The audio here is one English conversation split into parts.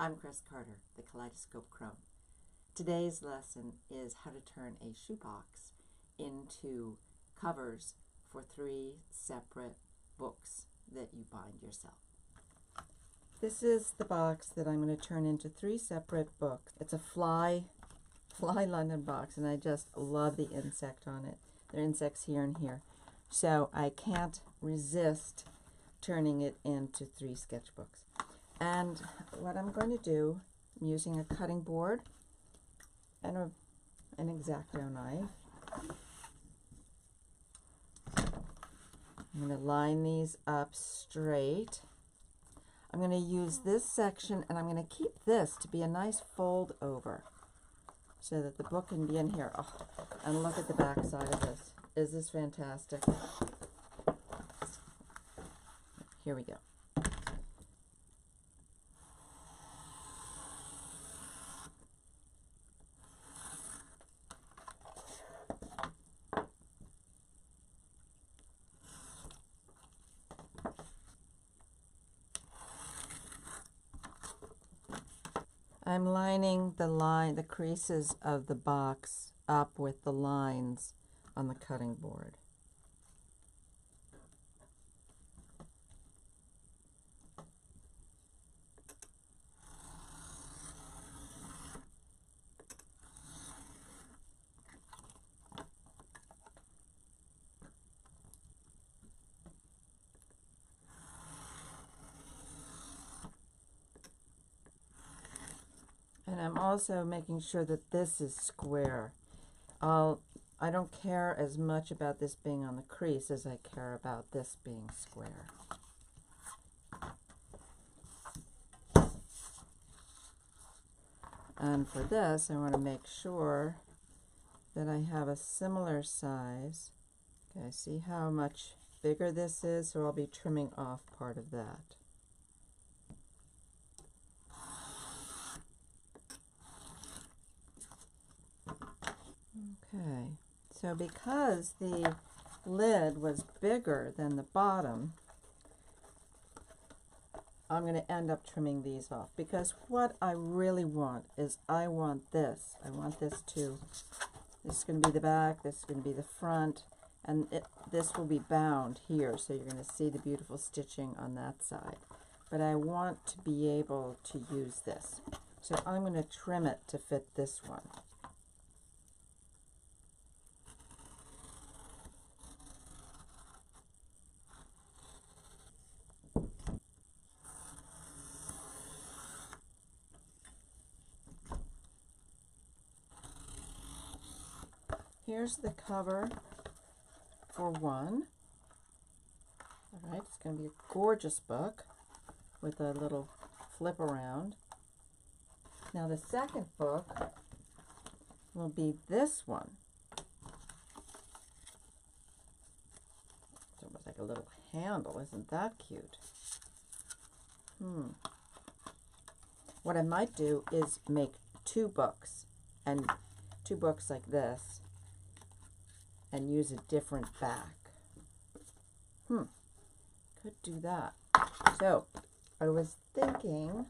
I'm Chris Carter, the Kaleidoscope Crone. Today's lesson is how to turn a shoebox into covers for 3 separate books that you bind yourself. This is the box that I'm going to turn into 3 separate books. It's a fly London box, and I just love the insect on it. There are insects here and here. So I can't resist turning it into 3 sketchbooks. And what I'm going to do, I'm using a cutting board and an X-Acto knife. I'm going to line these up straight. I'm going to use this section, and I'm going to keep this to be a nice fold over so that the book can be in here. Oh, and look at the back side of this. Is this fantastic? Here we go. I'm lining the creases of the box up with the lines on the cutting board. And I'm also making sure that this is square. I don't care as much about this being on the crease as I care about this being square. And for this, I want to make sure that I have a similar size. Okay, see how much bigger this is? So I'll be trimming off part of that. Okay, so because the lid was bigger than the bottom, I'm going to end up trimming these off, because what I really want is I want this to, this is going to be the back, this is going to be the front, and this will be bound here, so you're going to see the beautiful stitching on that side. But I want to be able to use this, so I'm going to trim it to fit this one. Here's the cover for one. All right, it's going to be a gorgeous book with a little flip around. Now the second book will be this one. It's almost like a little handle. Isn't that cute? What I might do is make 2 books, and 2 books like this, and use a different back. Could do that. So I was thinking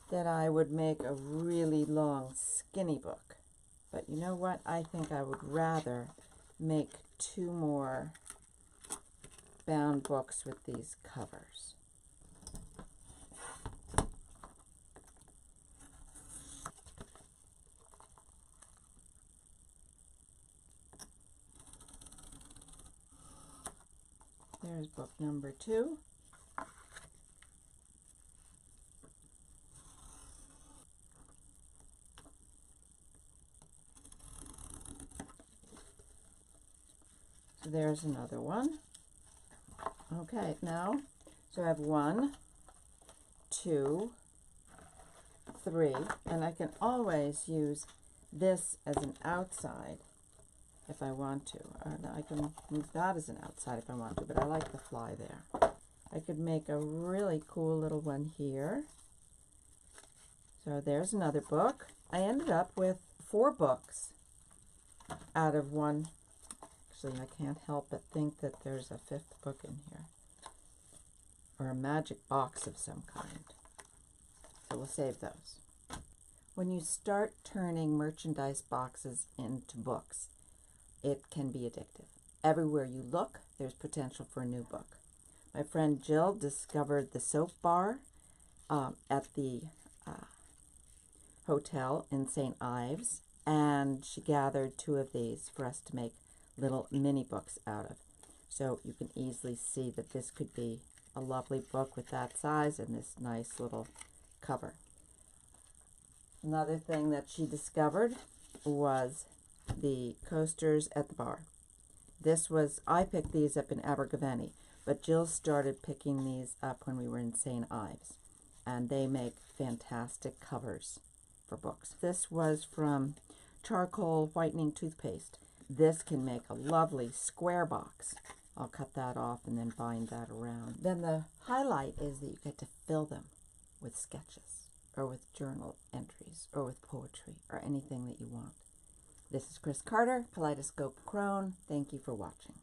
that I would make a really long skinny book, but you know what? I think I would rather make 2 more bound books with these covers. There's book number 2. So there's another one. Okay, now, so I have 1, 2, 3, and I can always use this as an outside if I want to. Or I can move that as an outside if I want to, but I like the fly there. I could make a really cool little one here. So there's another book. I ended up with 4 books out of one. Actually, I can't help but think that there's a 5th book in here, or a magic box of some kind. So we'll save those. When you start turning merchandise boxes into books, it can be addictive. Everywhere you look, there's potential for a new book. My friend Jill discovered the soap bar at the hotel in St. Ives, and she gathered 2 of these for us to make little mini books out of. So you can easily see that this could be a lovely book with that size and this nice little cover. Another thing that she discovered was the coasters at the bar. I picked these up in Abergavenny, but Jill started picking these up when we were in St. Ives, and they make fantastic covers for books. This was from charcoal whitening toothpaste. This can make a lovely square box. I'll cut that off and then bind that around. Then the highlight is that you get to fill them with sketches or with journal entries or with poetry or anything that you want. This is Chris Carter, Kaleidoscope Crone. Thank you for watching.